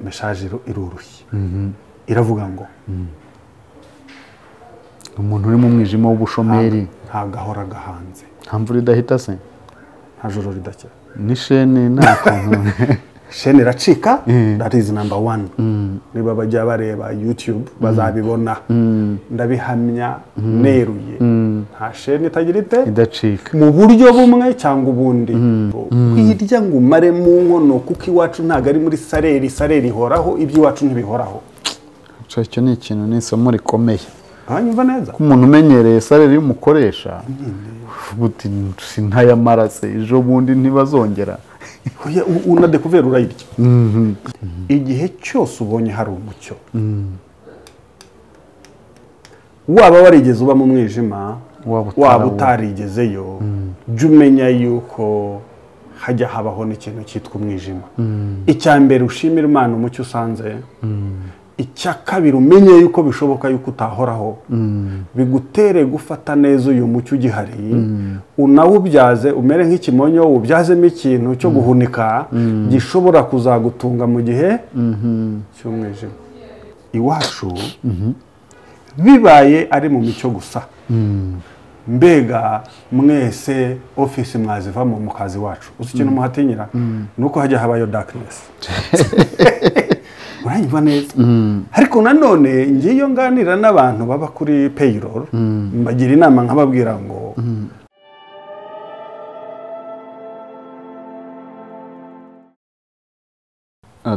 message irurushye iravuga ngo umuntu uri mu mwijima w'ubushomeri nta gahora gahanze, nta mvura idahita se, nta joro ridacya, ni shene nta kuntu shene iracika. That is number 1. Niba bajya bareba YouTube bazabibona, ndabihamya neruye. Nta shene itagira ite idacika mu buryo bumwe cyangwa ubundi. Kwirya ngo umare mu nkono kuko iwacu ntago ari muri sareri ihoraho, iby'iwacu ntibihoraho. Cyo ni ikintu ni isomo rikomeye. Hanyuma neza ko umuntu umenyereye sareri y'umukoresha buti sintayamarase ejo bundi ntibazongera unadekuvera urayirya. Igihe cyose ubonye hari umucyo, waba warigeze uba mu mwijima waba utarigezeyo, jya umenya yuko hajya habaho n'ikintu cyitwa umwijima. Icya mbere ushimira Imana umucyo usanze, icya kabiri umenye yuko bishoboka yuko utahoraho, bigutere gufata neza uyu mucyo ugihari, unawubyaze umere nk'ikimonyo, ubyazemo ikintu cyo guhunika gishobora kuzagutunga mu gihe cy'umwijima. Iwacu bibaye ari mu mico gusa, mbega mwese office mwazivamo mu kazi wacu, uzi ikintu muhatinyira nuko hajya habayo darkness. Uranyumva neza. Ariko nanone ngiyo nganira n'abantu baba kuri payroll, mbagira inama nkababwira ngo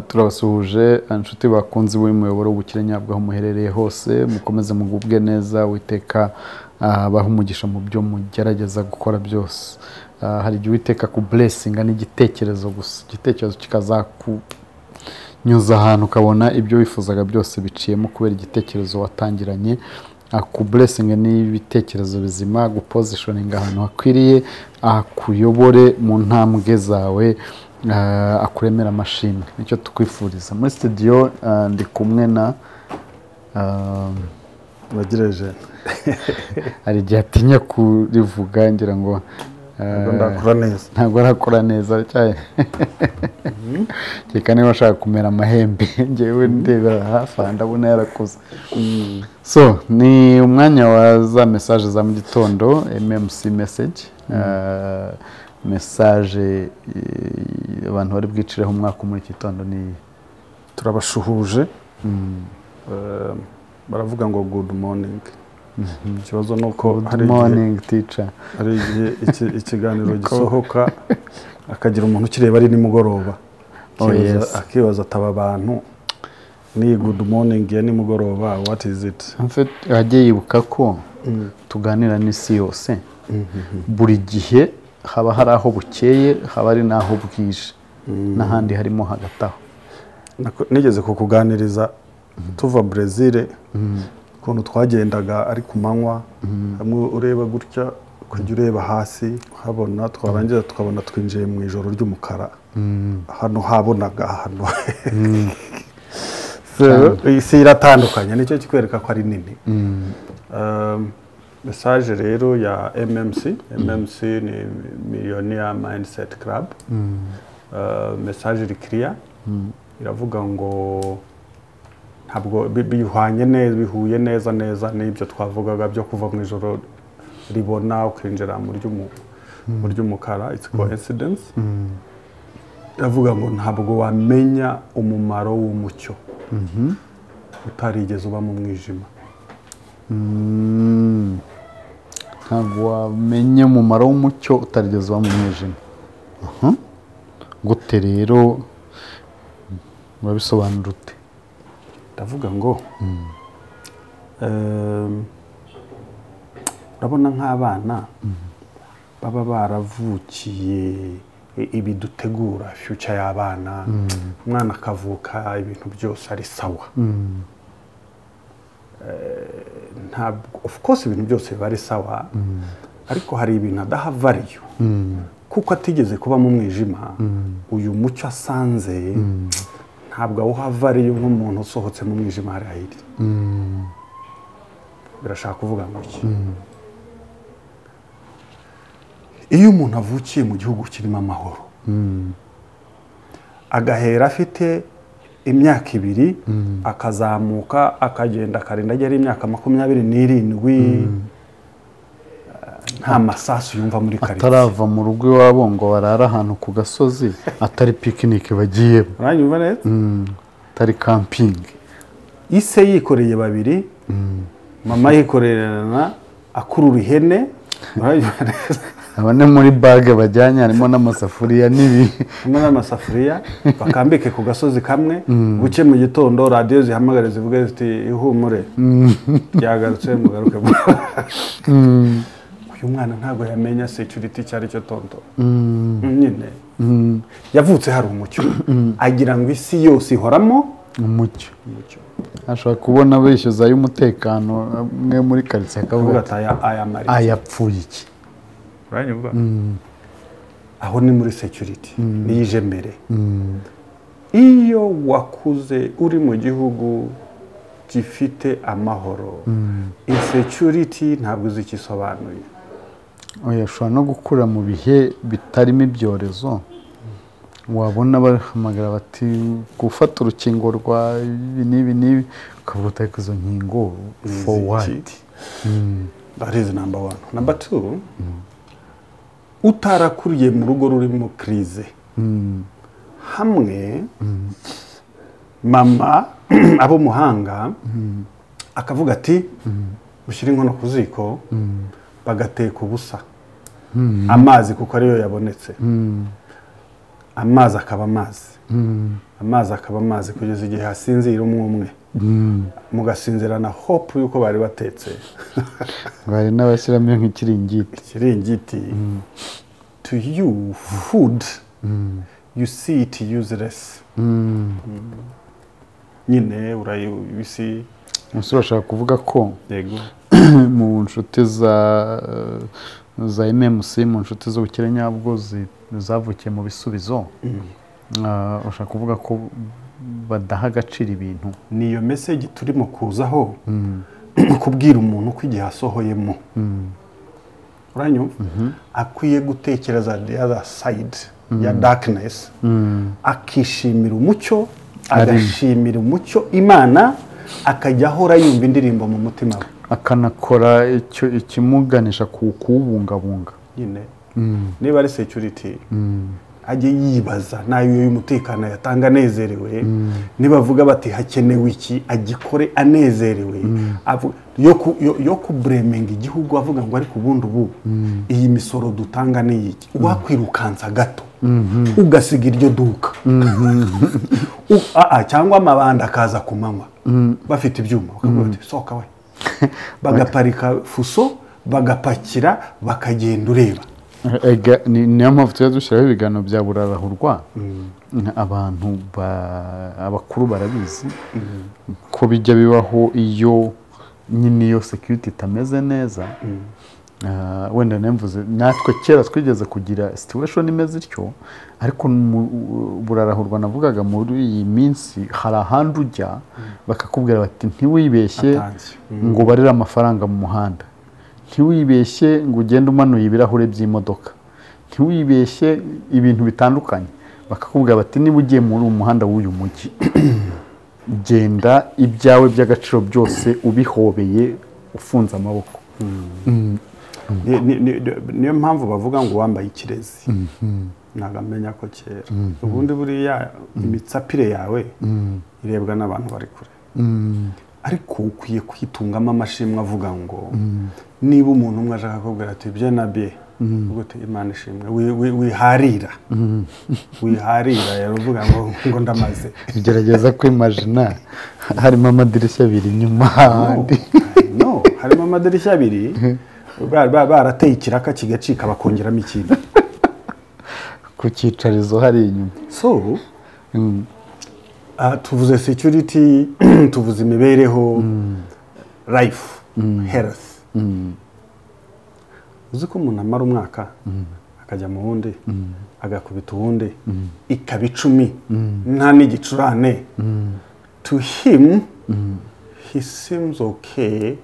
turabasuhuje inshuti bakunze b'umuyoboro w'ubukire nyabwo aho muherereye hose, mukomeze mugubwe neza, witeka abaho umugisha mu byo mugerageza gukora byose. Hari igihe witeka ku blessing n'igitekerezo gusa, igitekerezo kikazakunyuza ahantu ukabona ibyo wifuzaga byose biciyemo kubera igitekerezo watangiranye. Ku blessing n'ibitekerezo bizima, gupositioning ahantu hakwiriye, akuyobore mu ntambwe zawe, akuremera amashimwe. Nicyo tukwifuriza. Muri studio ndi kumwe na Bagire Eugene. Hari igihe atinya kurivuga ngira ngo ntabwo arakora neza cyane. Keka niba ashaka kumera amahembe ngewe ndebera hafi ndabona yarakuze. So ni umwanya wa za message za mu gitondo, MMC message. Message abantu bari bwicireho umwaka muri gitondo ni turabashuhuje. Baravuga ngo good morning. Ikibazo nuko good morning teacher, hari igihe ikiganiro gisohoka akagira umuntu ukireba ari nimugoroba, akibaza ataba abantu ni good morning ya nimugoroba, what is it? En fait ajye yibuka ko tuganira n'isi yose, buri gihe haba hari aho bukeye, haba ari naho bwije, n'ahandi harimo hagataho. Nigeze kukuganiriza tuva Brazil, ukuntu twagendaga ari ku manywa, hamwe ureba gutya ukajya ureba hasi habona, twarangiza tukabona twinjiye mu ijoro ry'umukara. Hano habonaga hano. Isi iratandukanye, nicyo kikwereka ko ari nini. Message rero ya MMC ni Millionaire Mindset Club. Message iri clear, iravuga ngo ntabwo bihuye neza n'ibyo twavugaga byo kuva mu ijoro ribona ukinjira mu ry'umukara. It's coincidence. Iravuga ngo ntabwo wamenya umumaro w'umucyo utarigeze uba mu mwijima. Ntabwo wamenye umumaro w'umucyo utarigeze uba mu mwijima. Gute rero urabisobanura ute? Ndavuga ngo urabona nk'abana baba baravukiye ibidutegura future y'abana, umwana akavuka ibintu byose ari sawa. Ntabwo of course ibintu byose bari sawa, ariko hari ibintu adahavariyo kuko atigeze kuba mu mwijima. Uyu mucyo asanze ntabwo awuhavariyo nk'umuntu usohotse mu mwijima hari ahiri. Birashaka kuvuga ngo iki? Iyo umuntu avukiye mu gihugu kirimo amahoro, agahera afite imyaka 2 akazamuka akagenda akarinda agera imyaka 27 nta masasu yumva muri karitsiye atarava mu rugo iwabo ngo barara ahantu ku gasozi atari picnic bagiye uranyumva neza atari camping ise yikoreye 2 mama yikorerana akurura ihene uranyumva neza abane muri bag bajyanye harimo n'amasafuriya n'amasafuriya bakambike ku gasozi kamwe buke mu gitondo radio zihamagara zivuga ziti ihumure yagarutse mugaruke uyu mwana ntago yamenya security cyari cyo tonto nyine yavutse hari umucyo agira ngo isi yose ihoramo umucyo ashaka kubona bishyuza y'umutekano mwe muri karitsiye akavuga ati aya mari ayapfuye iki uranyumva aho ni muri security niyije mbere iyo wakuze uri mu gihugu gifite amahoro insecurity ntabwo zikisobanuye oya ushobora no gukura mu bihe bitarimo ibyorezo wabona bahamagara bati gufata urukingo rwa ibi ukavuga utari izo nkingo for what that is number 1. Number 2 utarakuriye mu rugo rurimo krize hamwe mama abo muhanga akavuga ati ushyira inkono ku ziko bagateka ubusa amazi kuko ariyo yabonetse amazi akaba amazi kugeza igihe hasinzira umwe mugasinzirana hope yuko bari batetse bari n'abashyiramo nk'ikiringiti to you food you see it useless nyine urayibisi urashaka kuvuga ko yego mu nshuti za MMC mu nshuti z'ubukire nyabwo zavukiye mu bisubizo urashaka kuvuga ko badaha agaciro ibintu niyo message turimo kuzaho kubwira umuntu ko igihe asohoyemo uranyumva akwiye gutekereza the other side ya darkness akishimira umucyo agashimira umucyo Imana akajya ahora yumva indirimbo mu mutima we akanakora ikimuganisha kuwubungabunga nyine niba ari security ajye yibaza nayo y'umutekano yatanga anezerewe nibavuga bati hakenewe iki agikore anezerewe yo kubreminga igihugu avuga ngo ariko ubundi ubu iyi misoro dutanga ni iki wakwirukansa gato ugasiga iryo duka cyangwa amabanda akaza kumanywa bafite ibyuma bakavuga ati soka we bagaparika fuso bagapakira bakagenda ureba niyo mpamvu tujya dushyiraho ibiganiro bya burarahurwa abantu abakuru barabizi ko bijya bibaho iyo nyine iyo security itameze neza wenda nemvuze natwe kera twigeze kugira situation imeze ityo ariko burarahurwa navugaga muri iyi minsi hari ahandi ujya bakakubwira bati ntiwibeshye ngo barire amafaranga mu muhanda ntiwibeshye ngo ugende umanuye ibirahure by'imodoka ntiwibeshye ibintu bitandukanye bakakubwira bati niba ugiye muri umuhanda w'uyu mujyi genda ibyawe by'agaciro byose ubihobeye ufunze amaboko niyo mpamvu bavuga ngo wambaye ikirezi nagamenya ko kera ubundi buriya imitsapire yawe irebwa n'abantu bari kure ariko ukwiye kwitungamo amashimwe avuga ngo niba umuntu umwe ashaka kubwira ati bye na bye uguti Imana ishimwe wiharira yaruvuga ngo ndamaze gerageza kwimagina harimo amadirishya abiri inyuma no harimo amadirishya abiri barateye ikiraka kigacika bakongeramo ikindi ku cyicarizo hari inyuma so tuvuze security tuvuze imibereho life health uzi ko umuntu amara umwaka akajya mu wundi agakubita uwundi ikaba 10 nta n'igicurane to him he seems okay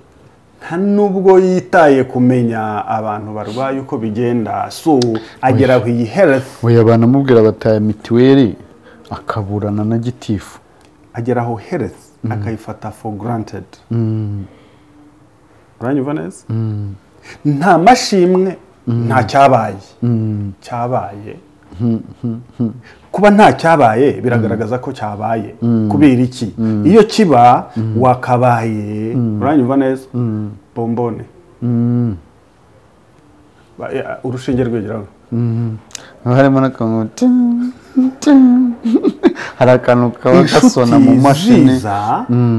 nta nubwo yitaye kumenya abantu barwaye uko bigenda so agera aho iyi health oya banamubwira bataye mituweli akaburana na gitifu ageraho health akayifata for granted. Uranyumva neza? Nta mashimwe nta cyabaye. Cyabaye. Kuba nta cyabaye biragaragaza ko cyabaye. Kubera iki? Iyo kiba wakabaye. Uranyumva neza? Bombone. Urushinge rwegeraho. Harimo n'akantu hari akantu kaba gasona mu mashini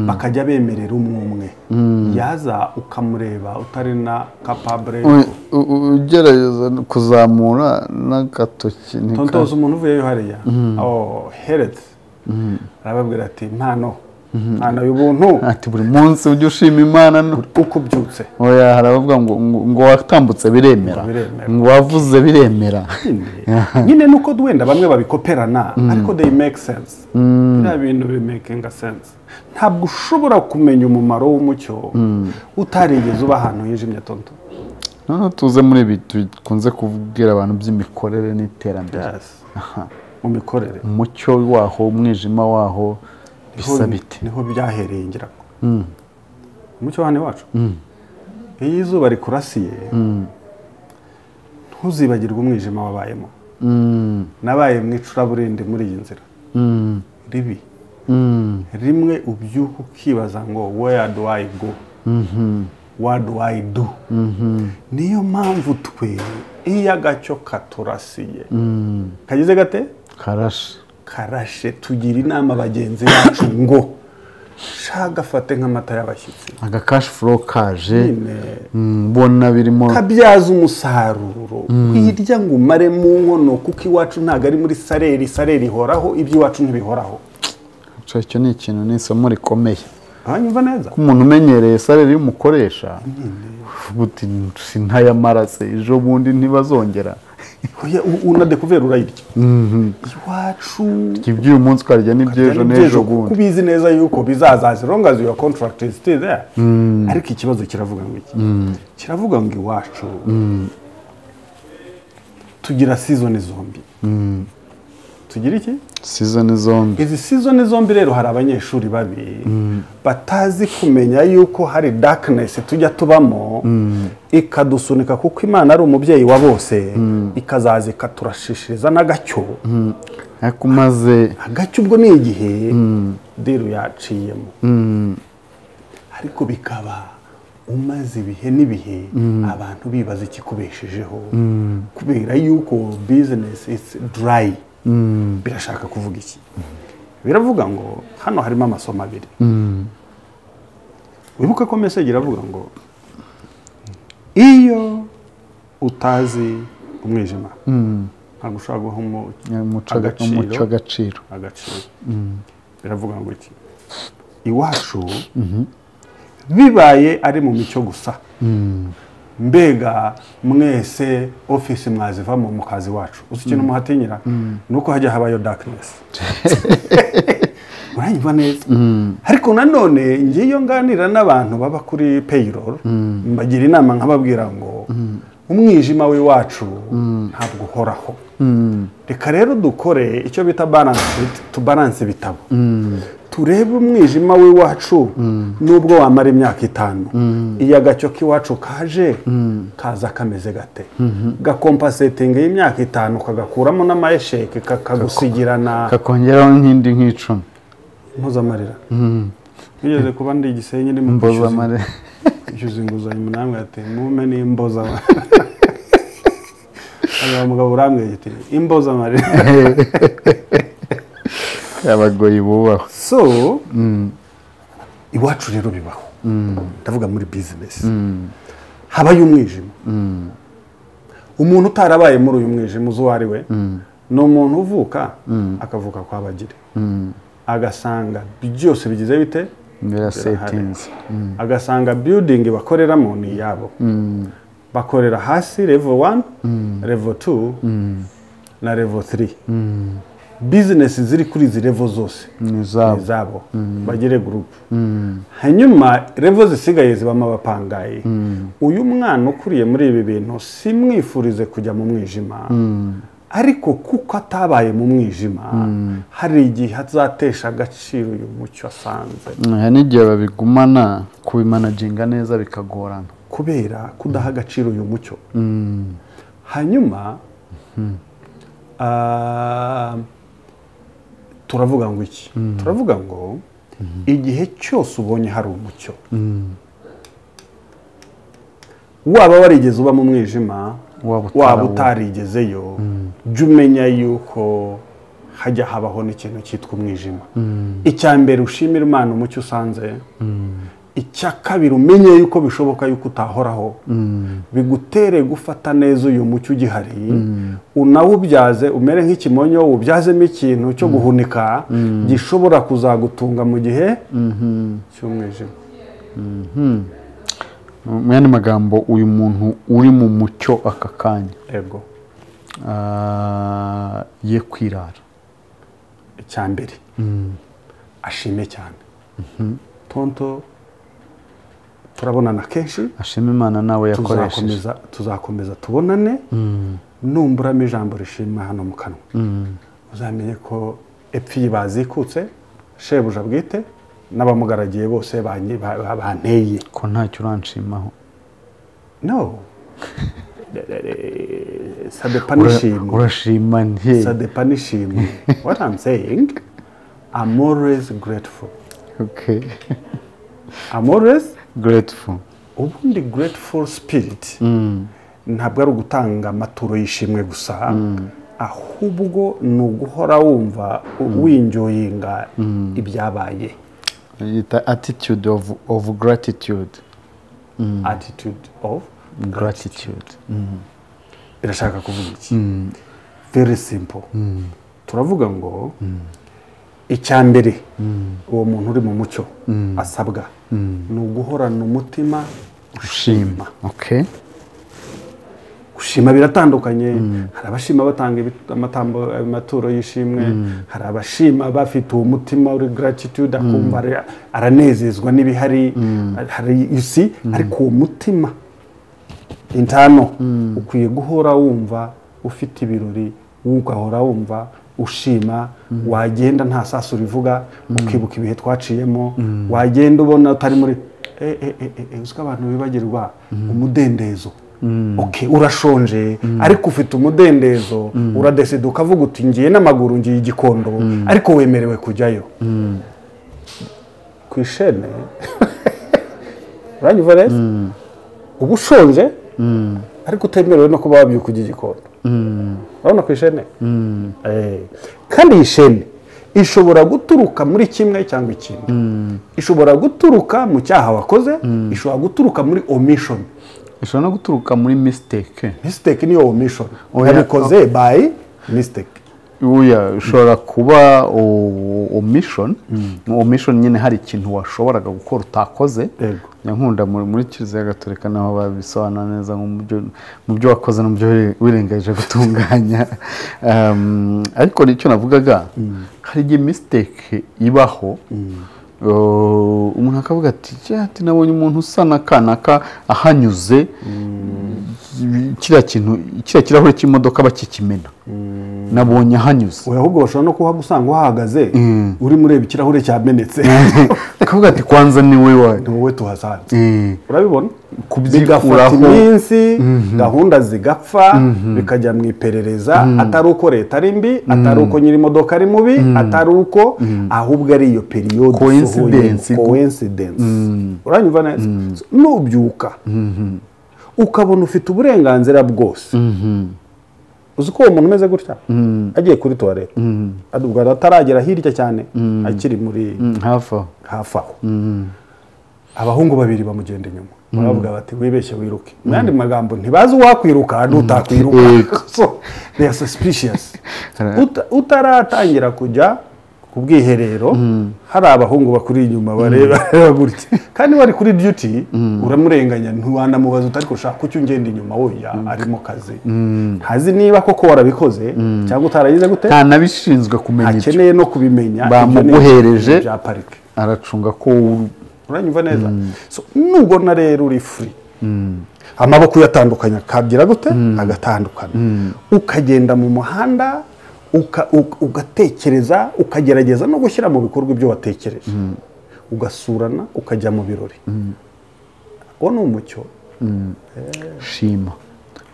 bakajya bemerera umwe yaza ukamureba utari na capable ugerageza kuzamura n'agatoki tontoza umuntu uvuyeyo hariya health arababwira ati mpano y'ubuntu ati buri munsi ujye ushima Imana uko byutse oya haravuga ngo watambutse biremera ngo wavuze biremera nyine nuko wenda bamwe babikoperana ariko they make sense bya bintu bi making sense. Ntabwo ushobora kumenya umumaro w'umucyo utarigeze uba ahantu hijimye tonto. No tuze muri ibi tukunze kubwira abantu by'imikorere n'iterambere. Mu mikorere umucyo waho umwijima waho bisabite niho byahereye ngira ko umucyo hane wacu iyo izuba rikurasiye ntuzibagirwe umwijima wabayemo. Nabaye mu icuraburindi muri iyi nzira ribi rimwe ubyuka ukibaza ngo where do I go, what do I do? Niyo mpamvu twe iyo agacyo katurasiye kagize gate karashe tugira inama bagenzi bacu ngo shagafate nk'amata y'abashyitsi aga cash flow kaje mbona birimo kabyaza umusaruro kwirya ngo umare mu nkono kuko iwacu ntago ari muri sareri ihoraho iby'iwacu ntibihoraho. Cyo ni ikintu n'isomo rikomeye. Anyumva neza ko umuntu umenyereye sareri y'umukoresha buti sintayamarase ejo bundi ntibazongera unadekuvera urayirya iwacu kibyuye umunsi twarya n'ibyejo n'ejo bundi kubizi neza yuko bizazaza long as your contract is still there. Ariko ikibazo kiravuga ngo iki kiravuga ngo iwacu tugira season zombi. Tugira iki season zombi. Izi season zombi rero hari abanyeshuri babi batazi kumenya yuko hari darkness tujya tubamo ikadusunika kuko Imana ari umubyeyi wa bose ikazaza ikaturashishiriza n'agacyo akumaze agacyo ubwo ni igihe diru yaciyemo ariko bikaba umaze ibihe n'ibihe abantu bibaza ikikubeshejeho kubera yuko business is dry. Birashaka kuvuga iki? Biravuga ngo hano harimo amasomo abiri. Wibuke ko message iravuga ngo iyo utazi umwijima ntabwo ushobora guha umucyo agaciro. Biravuga ngo iki? Iwacu bibaye ari mu mico gusa mbega mwese office mwazivamo mu kazi wacu uzi ikintu muhatinyira nuko hajya habayo darkness. Uranyumva neza ariko nanone ngiyo nganira n'abantu baba kuri payroll mbagira inama nkababwira ngo umwijima w'iwacu ntabwo uhoraho. Reka rero dukore icyo bita balance ibitabo turebe umwijima w'iwacu nubwo wamara imyaka 5 iyo agacyo k'iwacu kaje kaza kameze gate gakompensating y'imyaka 5 kagakuramo n'amayesheke kakagusigirana kakongeraho nk'indi nk'icumi mpuzamarira bigeze kuba ndi Gisenyi ndi mu mpuzamarira cyuzi nguzanyo namwe ati mume ni imboza aba mugabo uramwe giti imbozamarira abagoyi bubaho. So iwacu rero bibaho ndavuga muri business habaye umwijima. Umuntu utarabaye muri uyu mwijima uzo ari we no umuntu uvuka akavuka kwa Bagire agasanga byose bigize bite mbere settings agasanga building bakoreramo ni yabo bakorera hasi level 1 level 2 na level 3 business ziri kuri izi level zose zabo Bagire group hanyuma level zisigaye zibama bapangaye uyu mwana ukuriye muri ibi bintu simwifurize kujya mu mwijima ariko kuko atabaye mu mwijima hari igihe azatesha agaciro uyu mucyo asanze. n'igihe babigumana kubimanaginga neza bikagorana kubera kudaha agaciro uyu mucyo. hanyuma turavuga ngo iki? turavuga ngo igihe cyose ubonye hari umucyo, waba warigeze uba mu mwijima waba utarigezeyo, jya umenya yuko hajya habaho n'ikintu cyitwa umwijima. icya mbere ushimira Imana umucyo usanze, icya kabiri umenye yuko bishoboka yuko utahoraho, bigutere gufata neza uyu mucyo ugihari, unawubyaze umere nk'ikimonyo, ubyazemo ikintu cyo guhunika gishobora kuzagutunga mu gihe cy'umwijima. mu yandi magambo uyu muntu uri mu mucyo aka kanya yego ye kwirara. icya mbere ashime cyane. tonto turabonana kenshi, ashima Imana nawe yakoresheje, tuzakomeza tubonane. numburamo ijambo rishima hano mu kanwa, uzamenye ko epfi bazikutse shebuja bwite n'abamugaragiye bose banteye ko ntacyo uranshimaho. no ça dépend n'ishimwe. urashima nte? Ça dépend n'ishimwe. What I'm saying, I'm always grateful. Okay. I'm always grateful. ubundi grateful spirit ntabwo ari ugutanga amaturo y'ishimwe gusa, ahubwo ni uguhora wumva winjoyinga ibyabaye. attitude of gratitude. attitude of gratitude. irashaka kuvuga iki? very simple. turavuga ngo icya mbere uwo muntu uri mu mucyo asabwa ni uguhorana umutima ushima. Okay. gushima biratandukanye. hari abashima batanga amaturo y'ishimwe, hari abashima bafite uwo mutima uri gratitude, akumva aranezezwa n'ibihari, hari isi, ariko uwo mutima intano ukwiye guhora wumva ufite ibirori, ugahora wumva ushima. wagenda nta sasu rivuga, ukibuka ibihe twaciyemo, wagenda ubona utari muri uziko abantu bibagirwa umudendezo. Okay, urashonje ariko ufite umudendezo, uradesida ukavuga uti ngiye n'amaguru ngiye igikondo, ariko wemerewe kujyayo ku chaîne. uranyumva neza? uba ushonje ariko utemerewe no kuba wabyuka ujya igikondo. urabona ku chaîne? kandi iyi chaîne ishobora guturuka muri kimwe cyangwa ikindi. ishobora guturuka mu cyaha wakoze, ishobora guturuka muri omission, ishobora no guturuka muri mistake. Mistake niyo omission. Wabikoze by mistake. Uya ushobora kuba omission. Omission nyine hari ikintu washoboraga gukora utakoze. Nkunda muri Kiliziya Gatolika naho babisobanura neza mu byo wakoze no mu byo wirengagije gutunganya. Ariko nicyo navugaga, hari igihe mistake ibaho. umuntu akavuga ati nabonye umuntu usa n'akanaka ahanyuze, kiriya kirahure cy'imodoka bakikimena, nabonye ahanyuze. ahubwo bashobora no kuhagusanga uhagaze uri mureba ikirahure cyamenetse, akavuga ati kwanza ni wowe tuhasanze. urabibona kubyikuraho iminsi, gahunda zigapfa, bikajya mu iperereza, atari uko leta ari mbi, atari uko nyiri imodoka ari mubi, atari uko, ahubwo ari iyo periode coincidence. uranyumva neza? nubyuka ukabona ufite uburenganzira bwose. uzi ko uwo muntu umeze gutya agiye kuri toilette, ubwo ataragera hirya cyane, akiri muri hafi aho, abahungu babiri bamugenda inyuma, baravuga bati wibeshye wiruke. mu yandi magambo ntibazi uwakwiruka n'utakwiruka. So they are suspicious. utaratangira kujya ku bwiherero, hari abahungu bakuri inyuma bareba gutya, kandi bari kuri duty, uramurenganya ntiwanamubaza utari kushaka kucyo ungenda inyuma, oya ari mu kazi. ntazi niba koko warabikoze cyangwa utaragize gute, nta nabishinzwe kumenya, akeneye no kubimenya, bamuguhereje bya parike aracunga ko. uranyumva neza? So nubona rero uri free, amaboko uyatandukanya akagira gute agatandukana ukagenda mu muhanda ugatekereza ukagerageza no gushyira mu bikorwa ibyo watekereje ugasurana ukajya mu birori uwo ni umucyo shima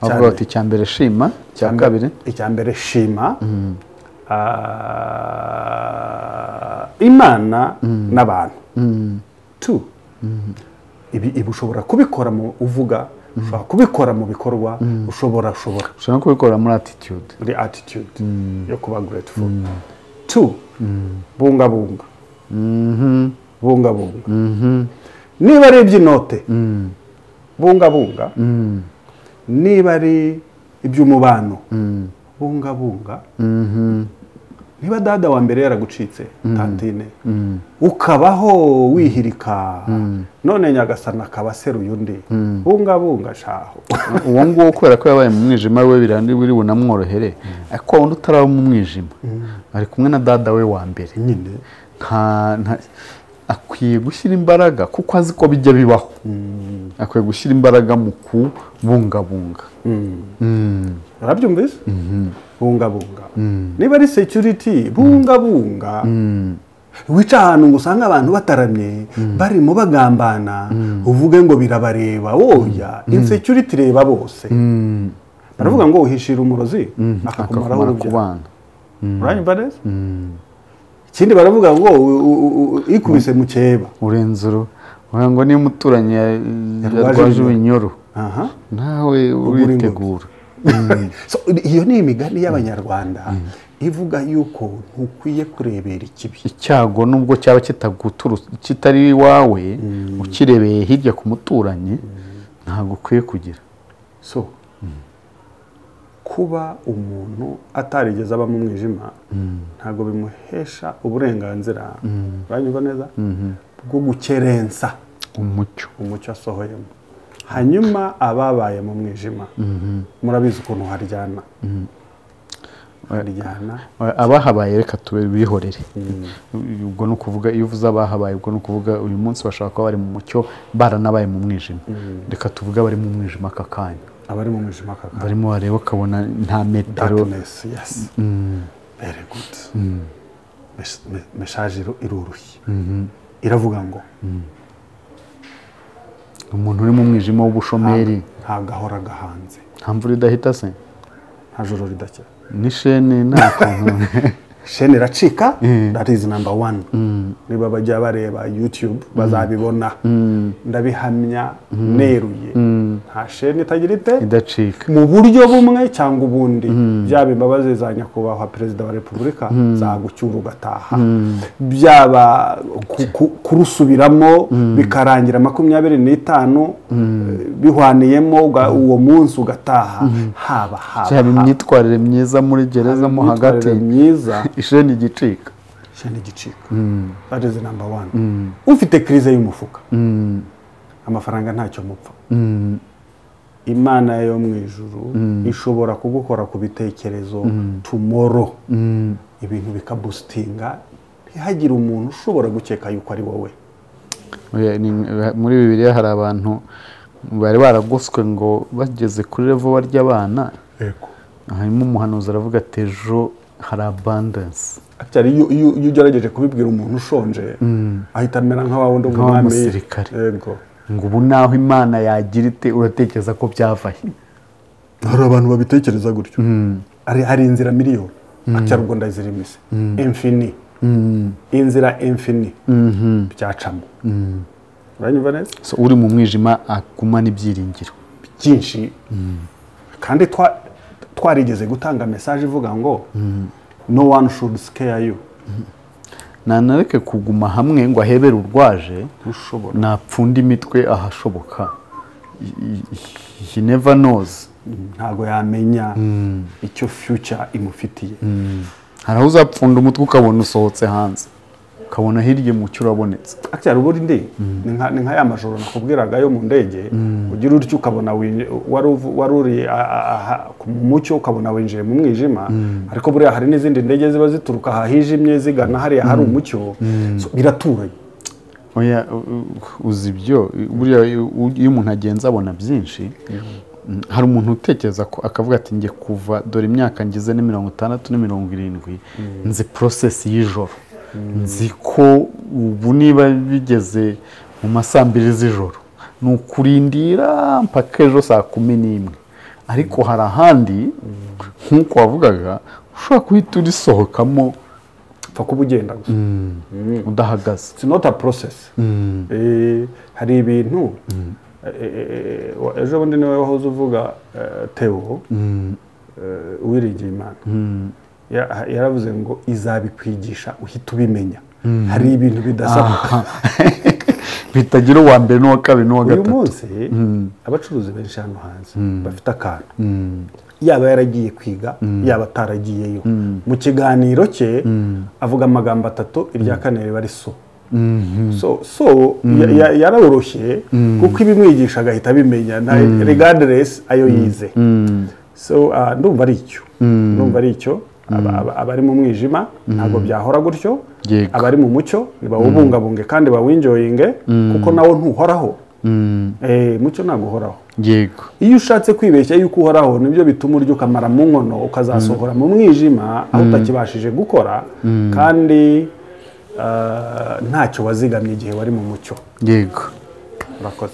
avuga ati icyambere shima cya kabiri icyambere shima imana n'abantu tu ibi ushobora kubikora mu uvuga ushobora kubikora mu bikorwa ushobora kubikora muri attitude yo kuba grateful tu bungabunga niba ari iby'inote bungabunga niba ari iby'umubano bungabunga niba dada wa mbere yaragucitse tantine ukabaho wihirika none nyagasana akabaseruye undi bungabunga shaho uwo nguwo kubera ko yabaye mu mwijima we birandi buri bunamworohere ariko undi utaraba mu mwijima ari kumwe na dada we wa mbere nyine akwiye gushyira imbaraga kuko azi ko bijya bibaho akwiye gushyira imbaraga mu kubungabunga urabyumvise bungabunga niba ari security bungabunga wica ahantu ngo usanga abantu bataramye barimo bagambana uvuge ngo birabareba woya insecurity reba bose baravuga ngo uhishira umurozi akakumaraho urubya uranyumva neza ikindi baravuga ngo ikubise mu cyeba urenzuro ngo niyo umuturanyi yarwaje ibinyoro nawe uritegura iyo ni imigani y'abanyarwanda ivuga yuko ntukwiye kurebera ikibi icyago nubwo cyaba kitari iwawe ukirebeye hirya ku muturanyi ntabwo ukwiye kugira so kuba umuntu atarigeze aba mu mwijima ntabwo bimuhesha uburenganzira uranyumva neza bwo gukerensa umucyo asohoyemo hanyuma ababaye mu mwijima murabizi ukuntu haryana abahabaye reka tubihorere ubwo ni ukuvuga iyo uvuze abahabaye ubwo ni ukuvuga uyu munsi bashobora kuba bari mu mucyo baranabaye mu mwijima reka tuvuge bari mu mwijima aka kanya abari mu mwijima aka kanya barimo bareba ukabona nta metero darkness yes very good message irurushye iravuga ngo umuntu uri mu mwijima w'ubushomeri ntagahora gahanze nta mvura idahita se nta joro ridacya ni shene nta kuntu shene iracika that is number 1 niba bajya bareba YouTube bazabibona ndabihamya neruye nta shene itagira ite idacika mu buryo bumwe cyangwa ubundi byaba imbabazi za nyakubahwa perezida wa repubulika zagucyura ugataha byaba kurusubiramo bikarangira 25 bihwaniyemo uwo munsi ugataha haba imyitwarire myiza muri gereza mo hagati myiza isheni igicika that is number 1 ufite krize y'umufuka amafaranga ntacyo mupfa imana yo mu ijuru ishobora kugukora ku bitekerezo tomorrow ibintu bikaboostinga ntihagire umuntu ushobora gukeka yuko ari wowe muri Bibiliya hari abantu bari baragoswe ngo bageze kuri level bary'abana hanyuma umuhanuzi aravuga ati ejo hari abundance iyo ugerageje kubibwira umuntu ushonje ahita amera nk'awundi umwami yego ngo ubu naho imana yagira ite uratekereza ko byavaye hari abantu babitekereza gutyo hari inzira miliyoni acyarubwo ndazirimise infini inzira infini byacamo uranyumva neza so uri mu mwijima agumana ibyiringiro byinshi kandi twarigeze gutanga message ivuga ngo no one should scare you nanareke kuguma hamwe ngo ahebere urwaje napfunda imitwe ahashoboka he never knows ntago yamenya icyo future imufitiye hari aho uzapfunda umutwe ukabona usohotse hanze ukabona hirya mu cyo urabonetse actually uburi ndi ni nka ya majoro nakubwiraga yo mu ndege ugira uryo ukabona waruri mu mucyo ukabona winjiye mu mwijima ariko buriya hari n'izindi ndege ziba zituruka hahijimye zigana hariya hari umucyo biraturanye oya uzi ibyo buriya iyo umuntu agenza abona byinshi. Hari umuntu utekereza ko akavuga ati ngiye kuva dore imyaka ngize ni 60 na 70 nzi process y'ijoro, nzi ko ubu niba bigeze mu masaa 2 z'ijoro ni ukurindira mpaka ejo saa 11, ariko hari ahandi nk'uko wavugaga ushobora kuhita urisohokamo pfa kuba ugenda gusa udahagaze. it's not a process. Hari ibintu ejo bundi niwe wahoze uvuga Theo Uwiringiye Imana yaravuze ngo izabikwigisha uhita ubimenya. Hari ibintu bidasaba bitagira uwa mbere n'uwa kabiri n'uwa gatatu. Uyu munsi abacuruzi benshi hano hanze bafite akantu, yaba yaragiye kwiga yaba ataragiyeyo, mu kiganiro cye avuga amagambo 3 irya kane riba ari so yaroroshye kuko ibimwigisha agahita bimenya regardless ayo yize. So ndumva ari icyo abari mu mwijima ntabwo byahora gutyo, abari mu mucyo bawubungabunge kandi bawinjoyinge kuko nawo ntuhoraho. Mucyo ntabwo uhoraho. Yego, iyo ushatse kwibeshya yuko uhoraho nibyo bituma urya ukamara mu nkono ukazasohora mu mwijima aho utakibashije gukora kandi ntacyo wazigamye igihe wari mu mucyo. Yego, urakoze.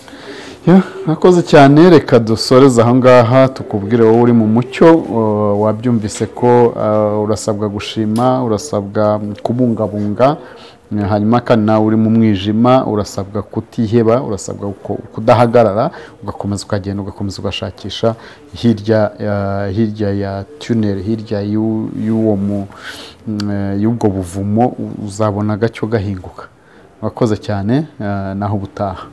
Urakoze cyane. Reka dusoreze aha ngaha tukubwire wowe uri mu mucyo. Wabyumvise ko urasabwa gushima, urasabwa kubungabunga, hanyuma kandi nawe uri mu mwijima urasabwa kutiheba, urasabwa kudahagarara, ugakomeza ukagenda, ugakomeza ugashakisha hirya ya tunnel, hirya y'ubwo buvumo uzabona gacyo gahinguka. Urakoze cyane, naho ubutaha.